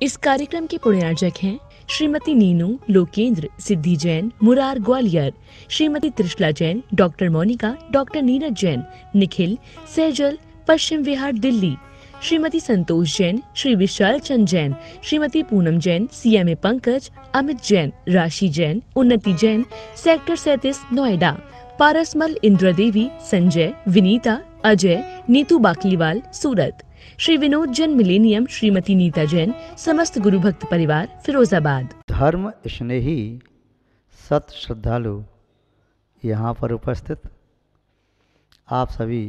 इस कार्यक्रम के पुण्यार्जक हैं श्रीमती नीनू लोकेंद्र सिद्धि Jain Murar Gwalior, Shrimati Trishala Jain, doctor Monika, doctor Neeraj Jain, Nikhil Saizal Paschim Vihar Delhi, Shrimati Santosh Jain, Shri Vishal Chand Jain, Shrimati Poonam Jain, CMA Pankaj, Amit Jain, राशि जैन, उन्नति जैन, सेक्टर 37 नोएडा, पारसमल इंद्रा देवी, संजय, विनीता, अजय, नीतू बाकलीवाल सूरत, श्री विनोद जैन मिलेनियम, श्रीमती नीता जैन, समस्त गुरु भक्त परिवार फिरोजाबाद। धर्म स्नेही सत श्रद्धालु यहाँ पर उपस्थित आप सभी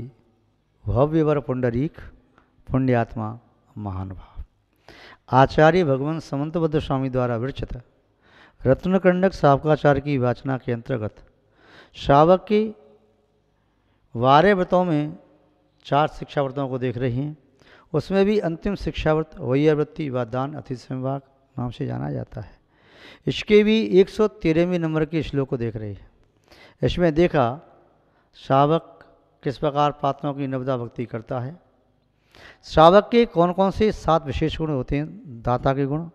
भव्यवर पुंडरीक पुण्यात्मा महानुभाव, आचार्य भगवान समंतबद्ध स्वामी द्वारा विरचित रत्नकंडक शावकाचार्य की वाचना के अंतर्गत श्रावक के 12 व्रतों में 4 शिक्षाव्रतों को देख रहे हैं। उसमें भी अंतिम शिक्षाव्रत वैयावृत्ति व दान अतिथि संभाग नाम से जाना जाता है। इसके भी 113वें नंबर के श्लोक को देख रहे हैं। इसमें देखा श्रावक किस प्रकार पात्रों की नवदा भक्ति करता है। श्रावक के कौन कौन से 7 विशेष गुण होते हैं, दाता के गुण।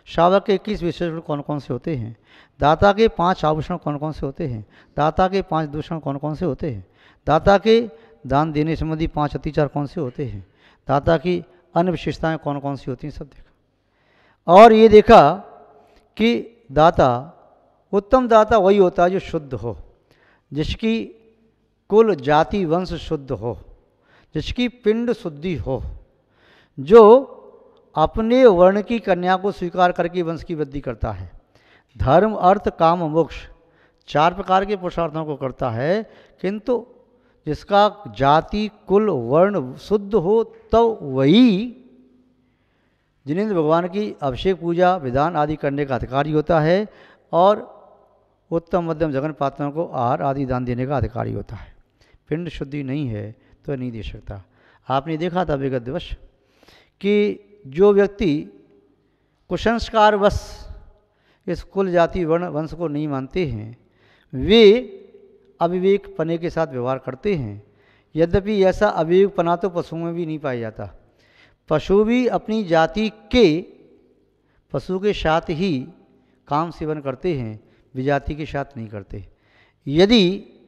श्रावक के 21 विशेष गुण कौन कौन से होते हैं। दाता के 5 आभूषण कौन कौन से होते हैं। दाता के 5 दूषण कौन कौन से होते हैं। दाता के दान देने संबंधी 5 अतिचार कौन से होते हैं। दाता की अन्य विशेषताएं कौन कौन सी होती हैं, सब देखा। और ये देखा कि दाता, उत्तम दाता वही होता है जो शुद्ध हो, जिसकी कुल जाति वंश शुद्ध हो, जिसकी पिंड शुद्धि हो, जो अपने वर्ण की कन्या को स्वीकार करके वंश की वृद्धि करता है। धर्म अर्थ काम मोक्ष 4 प्रकार के पुरुषार्थों को करता है, किंतु जिसका जाति कुल वर्ण शुद्ध हो तो वही जिनेंद्र भगवान की अभिषेक पूजा विधान आदि करने का अधिकारी होता है और उत्तम मध्यम जगन पात्रों को आहार आदि दान देने का अधिकारी होता है। पिंड शुद्धि नहीं है तो नहीं दे सकता। आपने देखा था विगत दिवस कि जो व्यक्ति कुसंस्कारवश इस कुल जाति वर्ण वंश को नहीं मानते हैं, वे अविवेक पने के साथ व्यवहार करते हैं। यद्यपि ऐसा अविवेक पना तो पशुओं में भी नहीं पाया जाता। पशु भी अपनी जाति के पशु के साथ ही काम सेवन करते हैं, विजाति के साथ नहीं करते। यदि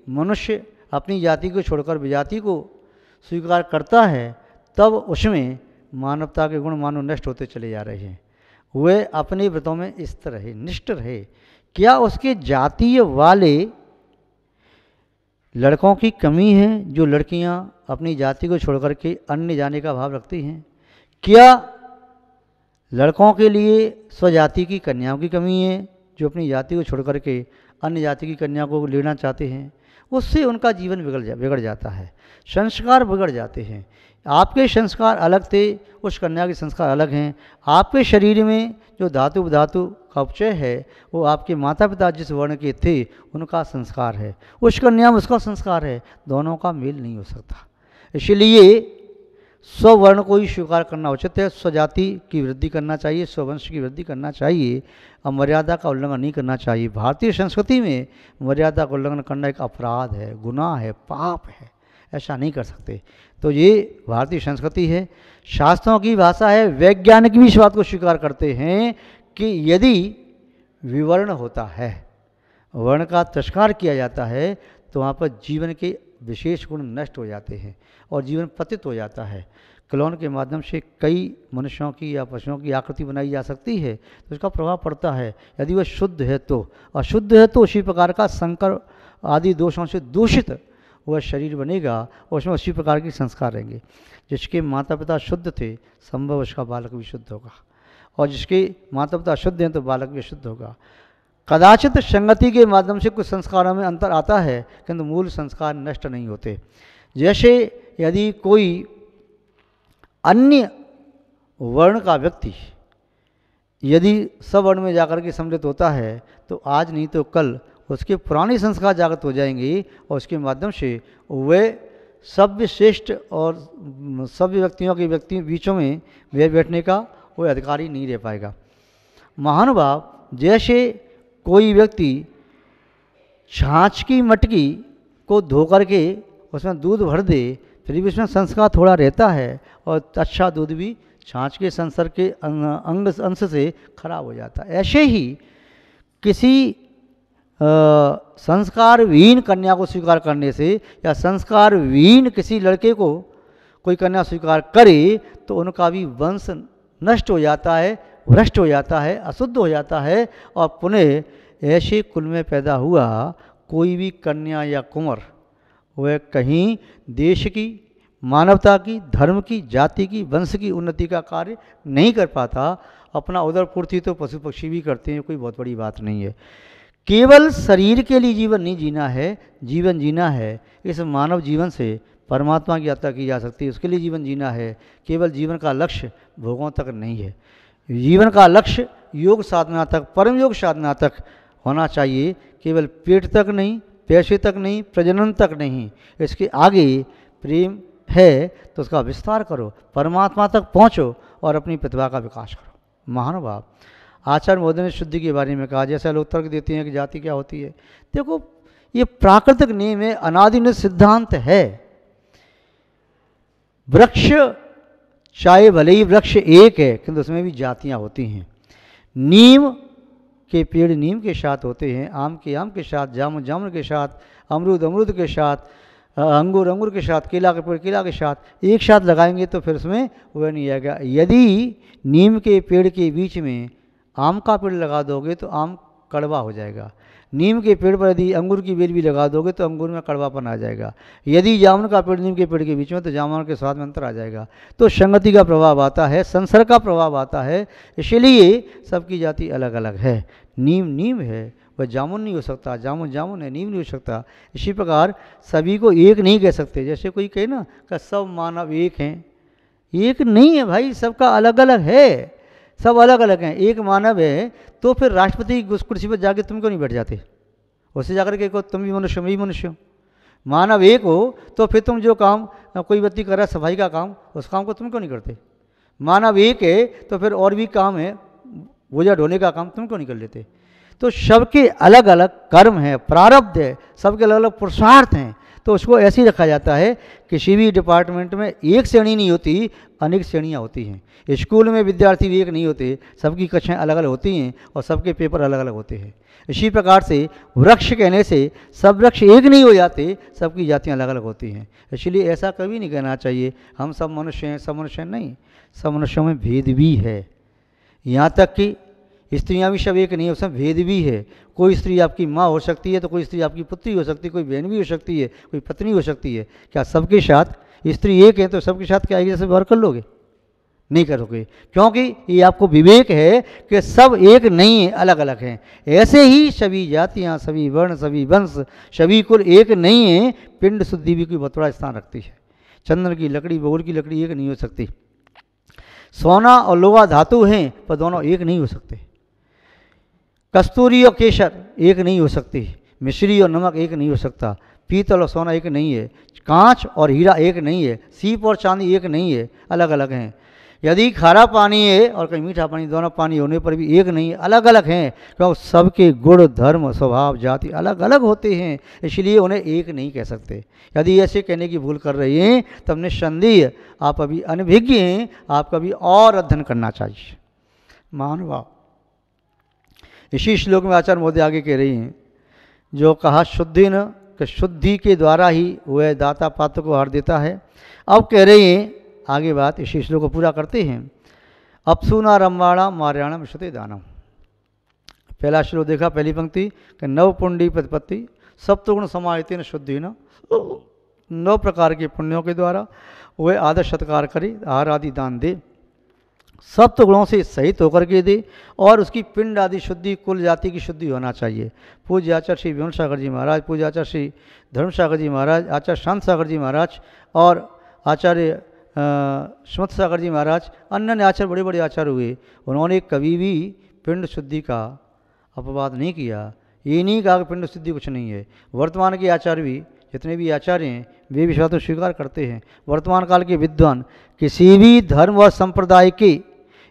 मनुष्य अपनी जाति को छोड़कर विजाति को स्वीकार करता है, तब उसमें मानवता के गुण मानो नष्ट होते चले जा रहे हैं। वह अपने व्रतों में स्थिर रहे, निष्ठ रहे। क्या उसके जातीय वाले लड़कों की कमी है जो लड़कियां अपनी जाति को छोड़कर के अन्य जाने का भाव रखती हैं? क्या लड़कों के लिए स्वजाति की कन्याओं की कमी है जो अपनी जाति को छोड़कर के अन्य जाति की कन्या को लेना चाहते हैं? उससे उनका जीवन बिगड़ जाता है, संस्कार बिगड़ जाते हैं। आपके संस्कार अलग थे, उस कन्या के संस्कार अलग हैं। आपके शरीर में जो धातु विधातु का उपचय है वो आपके माता पिता जिस वर्ण के थे उनका संस्कार है, उस कन्या में उसका संस्कार है। दोनों का मेल नहीं हो सकता। इसलिए स्ववर्ण को ही स्वीकार करना उचित है। स्वजाति की वृद्धि करना चाहिए, स्ववंश की वृद्धि करना चाहिए और मर्यादा का उल्लंघन नहीं करना चाहिए। भारतीय संस्कृति में मर्यादा का उल्लंघन करना एक अपराध है, गुनाह है, पाप है। ऐसा नहीं कर सकते। तो ये भारतीय संस्कृति है, शास्त्रों की भाषा है। वैज्ञानिक भी इस बात को स्वीकार करते हैं कि यदि विवर्ण होता है, वर्ण का तिरस्कार किया जाता है, तो वहाँ पर जीवन के विशेष गुण नष्ट हो जाते हैं और जीवन पतित हो जाता है। क्लोन के माध्यम से कई मनुष्यों की या पशुओं की आकृति बनाई जा सकती है, तो उसका प्रभाव पड़ता है। यदि वह शुद्ध है तो, अशुद्ध है तो उसी प्रकार का संकर आदि दोषों से दूषित वह शरीर बनेगा और उसमें उसी प्रकार के संस्कार रहेंगे। जिसके माता पिता शुद्ध थे, संभव उसका बालक भी शुद्ध होगा, और जिसके माता पिता शुद्ध हैं तो बालक भी शुद्ध होगा। कदाचित संगति के माध्यम से कुछ संस्कारों में अंतर आता है, किंतु मूल संस्कार नष्ट नहीं होते। जैसे यदि कोई अन्य वर्ण का व्यक्ति यदि सवर्ण में जाकर के सम्मिलित होता है, तो आज नहीं तो कल उसके पुराने संस्कार जागृत हो जाएंगे और उसके माध्यम से वे सभ्य श्रेष्ठ और सभ्य व्यक्तियों बीचों में बैठने का कोई अधिकारी नहीं रह पाएगा। महानुभाव, जैसे कोई व्यक्ति छाछ की मटकी को धो करके उसमें दूध भर दे, फिर भी उसमें संस्कार थोड़ा रहता है और अच्छा दूध भी छाछ के संसर्ग के अंग अंश से खराब हो जाता है। ऐसे ही किसी संस्कारहीन कन्या को स्वीकार करने से या संस्कारहीन किसी लड़के को कोई कन्या स्वीकार करे तो उनका भी वंश नष्ट हो जाता है, भ्रष्ट हो जाता है, अशुद्ध हो जाता है और पुनः ऐसे कुल में पैदा हुआ कोई भी कन्या या कुंवर वह कहीं देश की, मानवता की, धर्म की, जाति की, वंश की उन्नति का कार्य नहीं कर पाता। अपना उदर पूर्ति तो पशु पक्षी भी करते हैं, कोई बहुत बड़ी बात नहीं है। केवल शरीर के लिए जीवन नहीं जीना है, जीवन जीना है। इस मानव जीवन से परमात्मा की यात्रा की जा सकती है, उसके लिए जीवन जीना है। केवल जीवन का लक्ष्य भोगों तक नहीं है, जीवन का लक्ष्य योग साधना तक, परम योग साधना तक होना चाहिए। केवल पेट तक नहीं, पैसे तक नहीं, प्रजनन तक नहीं, इसके आगे प्रेम है तो उसका विस्तार करो, परमात्मा तक पहुँचो और अपनी प्रतिभा का विकास करो। महानुभाव, आचार्य महोदय ने शुद्धि के बारे में कहा, जैसे लोग तर्क देते हैं कि जाति क्या होती है। देखो, ये प्राकृतिक नियम है, अनादिनित सिद्धांत है। वृक्ष चाहे भले ही वृक्ष एक है किंतु उसमें भी जातियां होती हैं। नीम के पेड़ नीम के साथ होते हैं, आम के आम के साथ, जामुन जामुन के साथ, अमरूद अमरूद के साथ, अंगूर अंगूर के साथ, केला के पेड़ केला के साथ एक साथ लगाएंगे तो फिर उसमें वह नहीं आएगा। यदि नीम के पेड़ के बीच में आम का पेड़ लगा दोगे तो आम कड़वा हो जाएगा। नीम के पेड़ पर यदि अंगूर की बेल भी लगा दोगे तो अंगूर में कड़वापन आ जाएगा। यदि जामुन का पेड़ नीम के पेड़ के बीच में तो जामुन के स्वाद में अंतर आ जाएगा। तो संगति का प्रभाव आता है, संसर्ग का प्रभाव आता है, इसलिए सबकी जाति अलग अलग है। नीम नीम है, वह जामुन नहीं हो सकता, जामुन जामुन है, नीम नहीं हो सकता। इसी प्रकार सभी को एक नहीं कह सकते। जैसे कोई कहे ना कि सब मानव एक हैं, एक नहीं है भाई, सबका अलग अलग है, सब अलग अलग हैं। एक मानव है तो फिर राष्ट्रपति की कुर्सी पर जाके तुम क्यों नहीं बैठ जाते? उससे जाकर के कहो तुम भी मनुष्य मैं भी मनुष्य हूँ। मानव एक हो तो फिर तुम जो काम कोई व्यक्ति कर रहा है सफाई का काम, उस काम को तुम क्यों नहीं करते? मानव एक है तो फिर और भी काम है, बोझा ढोने का काम तुम क्यों नहीं कर लेते? तो सबके अलग अलग कर्म है, प्रारब्ध है, सबके अलग अलग पुरुषार्थ हैं। तो उसको ऐसे ही रखा जाता है। किसी भी डिपार्टमेंट में एक श्रेणी नहीं होती, अनेक श्रेणियाँ होती हैं। स्कूल में विद्यार्थी भी एक नहीं होते, सबकी कक्षाएं अलग अलग होती हैं और सबके पेपर अलग अलग होते हैं। इसी प्रकार से वृक्ष कहने से सब वृक्ष एक नहीं हो जाते, सबकी जातियाँ अलग अलग होती हैं। इसलिए ऐसा कभी नहीं कहना चाहिए हम सब मनुष्य हैं, सब मनुष्य नहीं, सब मनुष्यों में भेद भी है। यहाँ तक कि स्त्रियाँ भी सब एक नहीं है, उसमें भेद भी है। कोई स्त्री आपकी माँ हो सकती है तो कोई स्त्री आपकी पुत्री हो सकती है, कोई बहन भी हो सकती है, कोई पत्नी हो सकती है। क्या सबके साथ स्त्री एक है तो सबके साथ क्या एक जैसे व्यवहार कर लोगे? नहीं करोगे, क्योंकि ये आपको विवेक है कि सब एक नहीं है, अलग अलग हैं। ऐसे ही सभी जातियाँ, सभी वर्ण, सभी वंश, सभी कुल एक नहीं है। पिंड शुद्धि भी कोई बहुत बड़ा स्थान रखती है। चंदन की लकड़ी, बबूल की लकड़ी एक नहीं हो सकती। सोना और लोहा धातु हैं पर दोनों एक नहीं हो सकते। कस्तूरी और केसर एक नहीं हो सकती, मिश्री और नमक एक नहीं हो सकता, पीतल और सोना एक नहीं है, कांच और हीरा एक नहीं है, सीप और चांदी एक नहीं है, अलग अलग हैं। यदि खारा पानी है और कहीं मीठा पानी, दोनों पानी होने पर भी एक नहीं है, अलग अलग हैं। क्योंकि सबके गुण, धर्म, स्वभाव, जाति अलग अलग होते हैं, इसलिए उन्हें एक नहीं कह सकते। यदि ऐसे कहने की भूल कर रहे हैं तब निस्संदेह आप अभी अनभिज्ञ हैं, आपका भी और अध्ययन करना चाहिए। महानुभाव, इसी श्लोक में आचार्य महोदय आगे कह रही हैं, जो कहा शुद्धि न कि शुद्धि के द्वारा ही वह दाता पात्र को हार देता है। अब कह रहे हैं आगे बात, इसी श्लोक को पूरा करते हैं। अपसूना रम्बाणा मार्याणम विशुते दानम। पहला श्लोक देखा, पहली पंक्ति कि नव पुण्डी प्रतिपत्ति सप्तगुण समाहितेन शुद्धि न, 9 प्रकार के पुण्यों के द्वारा वह आदर सत्कार करे, आहार आदि दान दे, सप्तगुणों से सहित होकर के दे, और उसकी पिंड आदि शुद्धि, कुल जाति की शुद्धि होना चाहिए। पूज्य आचार्य श्री विमल सागर जी महाराज, पूज्य आचार्य श्री धर्म सागर जी महाराज, आचार्य शांत सागर जी महाराज और आचार्य सुमत सागर जी महाराज, अन्य आचार्य बड़े बड़े आचार्य हुए, उन्होंने कभी भी पिंड शुद्धि का अपवाद नहीं किया। ये नहीं कहा कि पिंड शुद्धि कुछ नहीं है। वर्तमान के आचार्य भी, जितने भी आचार्य हैं, वे भी तो स्वीकार करते हैं। वर्तमान काल के विद्वान किसी भी धर्म व संप्रदाय के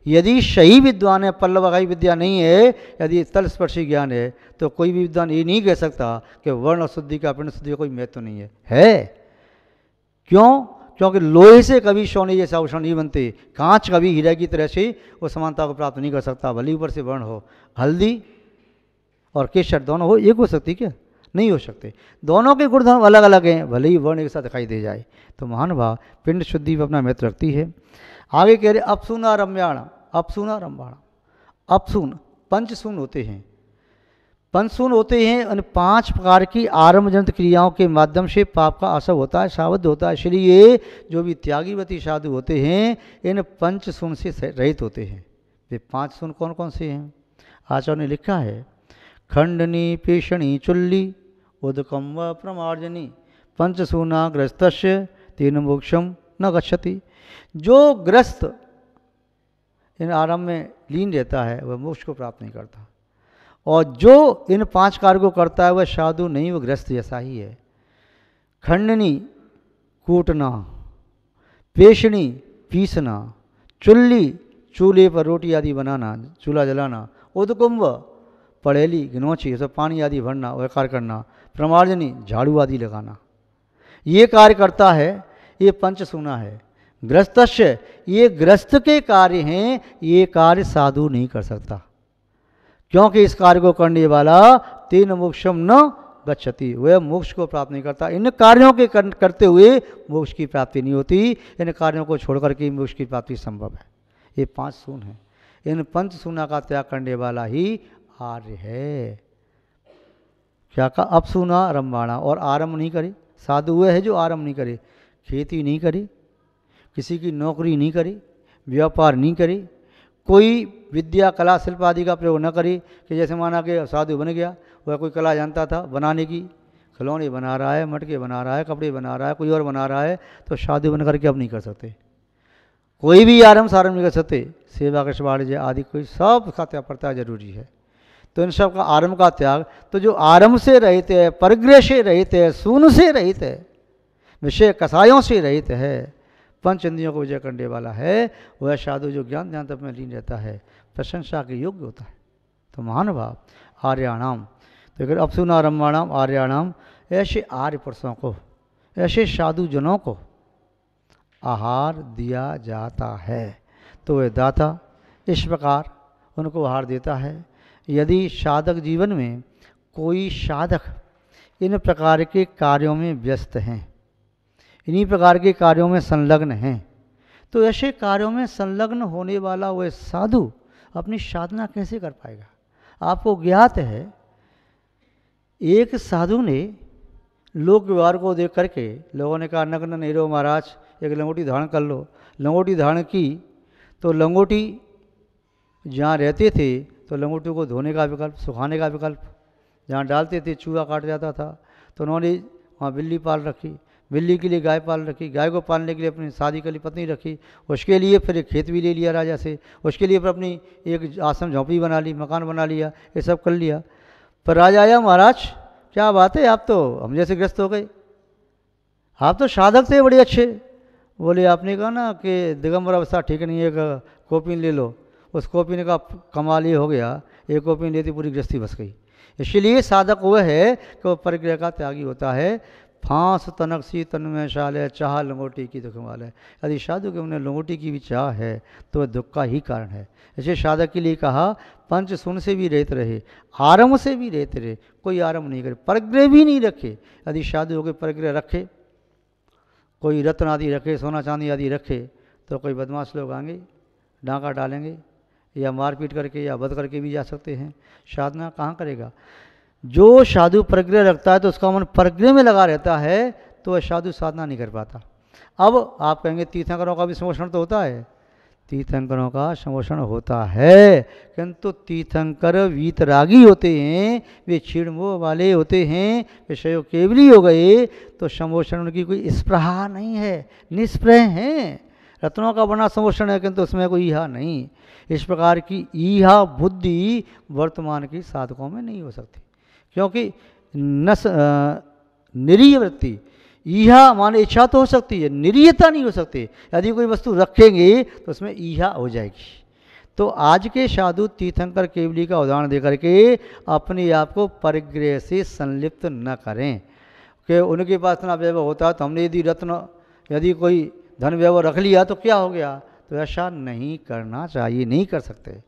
यदि सही विद्वान है, पल्लवगाई विद्या नहीं है, यदि तलस्पर्शी ज्ञान है, तो कोई भी विद्वान ये नहीं कह सकता कि वर्ण शुद्धि का, पिंड शुद्धि का कोई महत्व नहीं है। क्यों? क्योंकि लोहे से कभी सोने जैसे आभूषण नहीं बनते, कांच कभी हीरे की तरह से वो समानता को प्राप्त नहीं कर सकता। भले ऊपर से वर्ण हो, हल्दी और केसर दोनों हो, एक हो सकती क्या? नहीं हो सकते। दोनों के गुणधर्म अलग अलग हैं, भले ही वर्ण एक साथ दिखाई दे जाए। तो महानुभाव पिंड शुद्धि में अपना महत्व रखती है। आगे कह रहे अपसूना रम्याण, अपसूना रम्याण। अपसून पंचसून होते हैं, पंचसून होते हैं उन 5 प्रकार की आरंभजनित क्रियाओं के माध्यम से पाप का असव होता है, सावध होता है। इसलिए जो भी त्यागीवती साधु होते हैं इन पंचसून से रहित होते हैं। ये 5 सून कौन कौन से हैं? आचार्य ने लिखा है, खंडनी पेषणी चुल्ली उदकम व प्रमार्जनी पंचसूना ग्रस्तस्य तेन मोक्षम न गच्छति। जो ग्रस्त इन आरंभ में लीन रहता है वह मोक्ष को प्राप्त नहीं करता, और जो इन 5 कार्य को करता है वह साधु नहीं, वह ग्रस्त जैसा ही है। खंडनी कूटना, पेषणी पीसना, चुल्ली चूल्हे पर रोटी आदि बनाना, चूल्हा जलाना, उदकुंभ पड़ेली गिनौची सब पानी आदि भरना वह कार्य करना, प्रमार्जनी झाड़ू आदि लगाना, ये कार्य करता है। ये पंचसूना है। ग्रस्तस्य ये ग्रस्त के कार्य हैं, ये कार्य साधु नहीं कर सकता, क्योंकि इस कार्य को करने वाला तेन मोक्षम न गच्छति, वह मोक्ष को प्राप्त नहीं करता। इन कार्यों के करते हुए मोक्ष की प्राप्ति नहीं होती, इन कार्यों को छोड़ करके मोक्ष की प्राप्ति संभव है। ये 5 सून है। इन पंचसूना का त्याग करने वाला ही आर्य है। क्या कहा? अपसूना रंबाणा, और आरंभ नहीं करे। साधु वह है जो आरंभ नहीं करे, खेती नहीं करे, किसी की नौकरी नहीं करे, व्यापार नहीं करे, कोई विद्या कला शिल्प आदि का प्रयोग न करे। कि जैसे माना कि साधु बन गया, वह कोई कला जानता था बनाने की, खिलौने बना रहा है, मटके बना रहा है, कपड़े बना रहा है, कोई और बना रहा है, तो साधु बन करके अब नहीं कर सकते। कोई भी आरंभ सारंभ नहीं कर सकते। सेवा कृष्ण आदि कोई सब का त्याग पड़ता है, जरूरी है। तो इन सब का आरंभ का त्याग, तो जो आरंभ से रहित है, परग्रह से रहित है, सून से रहित है, विषय कसायों से रहित है, पंच इंद्रियों को विजय करने वाला है, वह साधु जो ज्ञान ध्यान तप में लीन रहता है, प्रशंसा के योग्य होता है। तो महानुभाव आर्याणाम, तो अगर अपसूनारम्भाणाम आर्याणाम, ऐसे आर्य पुरुषों को, ऐसे साधु जनों को आहार दिया जाता है। तो वह दाता इस प्रकार उनको आहार देता है। यदि साधक जीवन में कोई साधक इन प्रकार के कार्यों में व्यस्त हैं, इन्हीं प्रकार के कार्यों में संलग्न हैं, तो ऐसे कार्यों में संलग्न होने वाला वह साधु अपनी साधना कैसे कर पाएगा? आपको ज्ञात है, एक साधु ने लोक व्यवहार को देख करके लोगों ने कहा, नग्न नहीं रहो महाराज, एक लंगोटी धारण कर लो। लंगोटी धारण की तो लंगोटी जहाँ रहते थे तो लंगोटी को धोने का विकल्प, सुखाने का विकल्प, जहाँ डालते थे चूहा काट जाता था, तो उन्होंने वहाँ बिल्ली पाल रखी, बिल्ली के लिए गाय पाल रखी, गाय को पालने के लिए अपनी शादी के लिए पत्नी रखी, उसके लिए फिर एक खेत भी ले लिया राजा से, उसके लिए फिर अपनी एक आश्रम झोंपड़ी बना ली, मकान बना लिया, ये सब कर लिया। पर राजा आया, महाराज क्या बात है, आप तो हम जैसे ग्रस्त हो गए, आप तो साधक थे बड़े अच्छे। बोले आपने कहा ना कि दिगंबर अवस्था ठीक नहीं है, कॉपी ले लो। उस कॉपी ने कहा कमाल ये हो गया, एक कॉपी लेती पूरी गृहस्थी बस गई। इसलिए साधक वह है कि वह परिग्रह का त्यागी होता है। फांस तनक सी तन में शाल है, चाह लंगोटी की दुख वाल है। यदि साधु के उन्हें लंगोटी की भी चाह है तो वह दुख का ही कारण है। ऐसे साधक के लिए कहा पंच सुन से भी रहते रहे, आरंभ से भी रहते रहे, कोई आरंभ नहीं करे, परिग्रह भी नहीं रखे। यदि साधु होकर परिग्रह रखे, कोई रत्न आदि रखे, सोना चांदी आदि रखे, तो कोई बदमाश लोग आएंगे, डांका डालेंगे, या मारपीट करके या वध करके भी जा सकते हैं। साधना कहाँ करेगा? जो साधु परिग्रह रखता है तो उसका मन परिग्रह में लगा रहता है, तो वह साधु साधना नहीं कर पाता। अब आप कहेंगे तीर्थंकरों का भी समोषण तो होता है, तीर्थंकरों का समोषण होता है, किंतु तीर्थंकर वीतरागी होते हैं, वे क्षीणमोह वाले होते हैं, विषय केवली हो गए, तो समोषण उनकी कोई स्पृहा नहीं है, निष्प्रह हैं। रत्नों का बना समोषण है किंतु उसमें कोई ईहा नहीं। इस प्रकार की ईहा बुद्धि वर्तमान की साधकों में नहीं हो सकती, क्योंकि निरीय वृत्ति, ईहा माने इच्छा तो हो सकती है, निरीयता नहीं हो सकती। यदि कोई वस्तु रखेंगे तो उसमें ईहा हो जाएगी। तो आज के साधु तीर्थंकर केवली का उदाहरण देकर के अपने आप को परिग्रह से संलिप्त न करें, कि उनके पास इतना वैभव होता है तो हमने यदि रत्न यदि कोई धन वैभव रख लिया तो क्या हो गया, तो ऐसा नहीं करना चाहिए, नहीं कर सकते।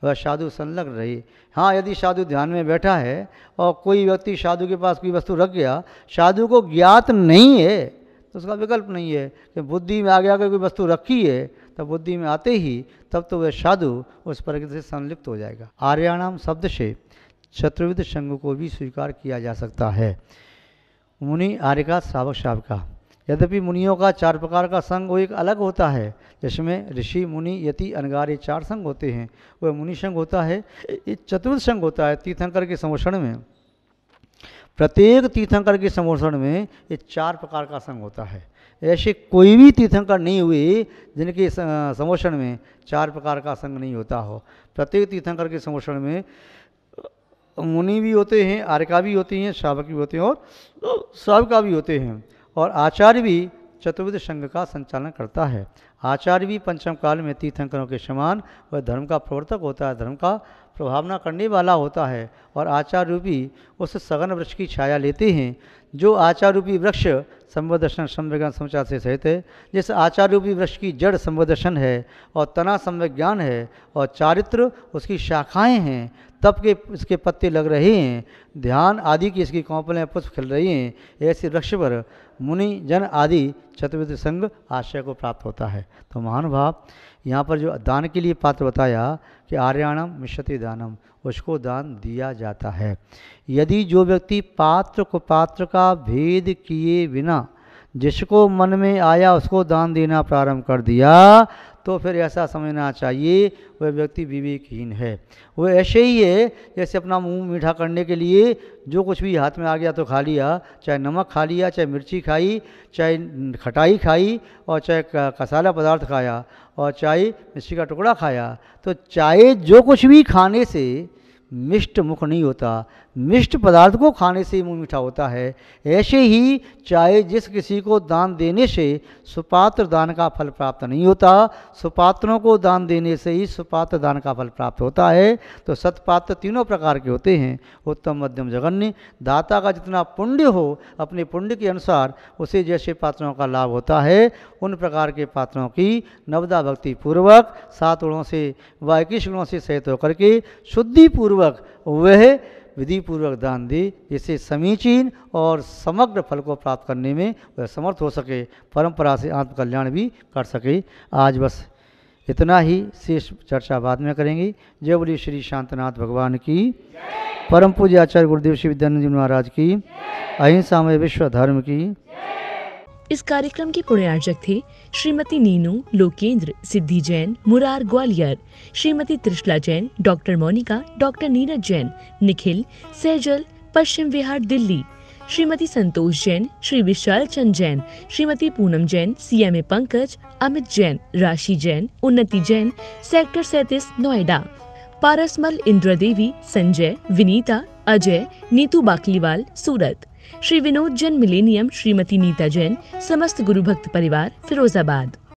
वह साधु संलग्न रहे। हाँ, यदि साधु ध्यान में बैठा है और कोई व्यक्ति साधु के पास कोई वस्तु रख गया, साधु को ज्ञात नहीं है, तो उसका विकल्प नहीं है कि बुद्धि में आ गया कि कोई वस्तु रखी है, तब बुद्धि में आते ही तब तो वह साधु उस प्रकृति से संलिप्त हो जाएगा। आर्याणाम शब्द से चतुर्विध संघ को भी स्वीकार किया जा सकता है। मुनि, आर्य श्रावक, श्राविका। यद्यपि मुनियों का 4 प्रकार का संघ वो एक अलग होता है, जिसमें ऋषि, मुनि, यति, अनगार, ये 4 संघ होते हैं। वह मुनि संघ होता है। ये चतुर्थ संघ होता है तीर्थंकर के समोषण में। प्रत्येक तीर्थंकर के समोषण में ये 4 प्रकार का संघ होता है। ऐसे कोई भी तीर्थंकर नहीं हुए जिनके समोषण में 4 प्रकार का संघ नहीं होता हो। प्रत्येक तीर्थंकर के समोषण में मुनि भी होते हैं, आर्यका भी होती हैं, श्रावक भी होते हैं और श्राविका भी होते हैं। और आचार्य भी चतुर्विध संघ का संचालन करता है। आचार्य भी पंचम काल में तीर्थंकरों के समान वह धर्म का प्रवर्तक होता है, धर्म का प्रभावना करने वाला होता है। और आचार्य रूपी उस सघन वृक्ष की छाया लेते हैं जो आचार्य रूपी वृक्ष संवदर्शन संविज्ञान समाचार से सहित है। जिस आचार्य रूपी वृक्ष की जड़ संवदर्शन है और तना संविज्ञान है और चारित्र उसकी शाखाएं हैं, तब के इसके पत्ते लग रहे हैं, ध्यान आदि की इसकी कौंपलें पुष्प खिल रही हैं, ऐसे वृक्ष पर मुनि जन आदि चतुर्विध संघ आश्रय को प्राप्त होता है। तो महानुभाव, यहाँ पर जो दान के लिए पात्र बताया कि आर्याणम मिष्यति दानम, उसको दान दिया जाता है। यदि जो व्यक्ति पात्र को पात्र का भेद किए बिना जिसको मन में आया उसको दान देना प्रारंभ कर दिया, तो फिर ऐसा समझना चाहिए वह व्यक्ति विवेकहीन है। वो ऐसे ही है जैसे अपना मुंह मीठा करने के लिए जो कुछ भी हाथ में आ गया तो खा लिया, चाहे नमक खा लिया, चाहे मिर्ची खाई, चाहे खटाई खाई, और चाहे कसाला पदार्थ खाया, और चाहे मिर्ची का टुकड़ा खाया। तो चाहे जो कुछ भी खाने से मिष्ट मुख नहीं होता, मिष्ट पदार्थ को खाने से ही मुँह मीठा होता है। ऐसे ही चाहे जिस किसी को दान देने से सुपात्र दान का फल प्राप्त नहीं होता, सुपात्रों को दान देने से ही सुपात्र दान का फल प्राप्त होता है। तो सत्पात्र 3 प्रकार के होते हैं, उत्तम, मध्यम, जघन्य। दाता का जितना पुण्य हो अपने पुण्य के अनुसार उसे जैसे पात्रों का लाभ होता है, उन प्रकार के पात्रों की नवदा भक्ति पूर्वक 7 गुणों से व 21 गुणों से सहित होकर के शुद्धि पूर्वक वह विधि पूर्वक दान दे, जिससे समीचीन और समग्र फल को प्राप्त करने में वह समर्थ हो सके, परंपरा से आत्मकल्याण भी कर सके। आज बस इतना ही, शेष चर्चा बाद में करेंगे। जय बोलिए श्री शांतनाथ भगवान की, परम पूज्य आचार्य गुरुदेव श्री विद्यानंद जी महाराज की, अहिंसामय विश्व धर्म की। इस कार्यक्रम के पुण्यार्चक थे श्रीमती नीनू लोकेंद्र, सिद्धि Jain, Murar Gwalior, Shrimati Trishala Jain, doctor Monika, doctor Neeraj Jain, Nikhil, Saizal, Paschim Vihar, Delhi, Shrimati Santosh Jain, Shri Vishal Chand Jain, Shrimati Poonam Jain, CMA Pankaj, Amit Jain, राशि जैन, उन्नति जैन, सेक्टर 37 नोएडा, पारसमल, इंद्रा देवी, संजय, विनीता, अजय, नीतू बाकलीवाल, सूरत, श्री विनोद जैन, मिलेनियम, श्रीमती नीता जैन, समस्त गुरु भक्त परिवार, फिरोजाबाद।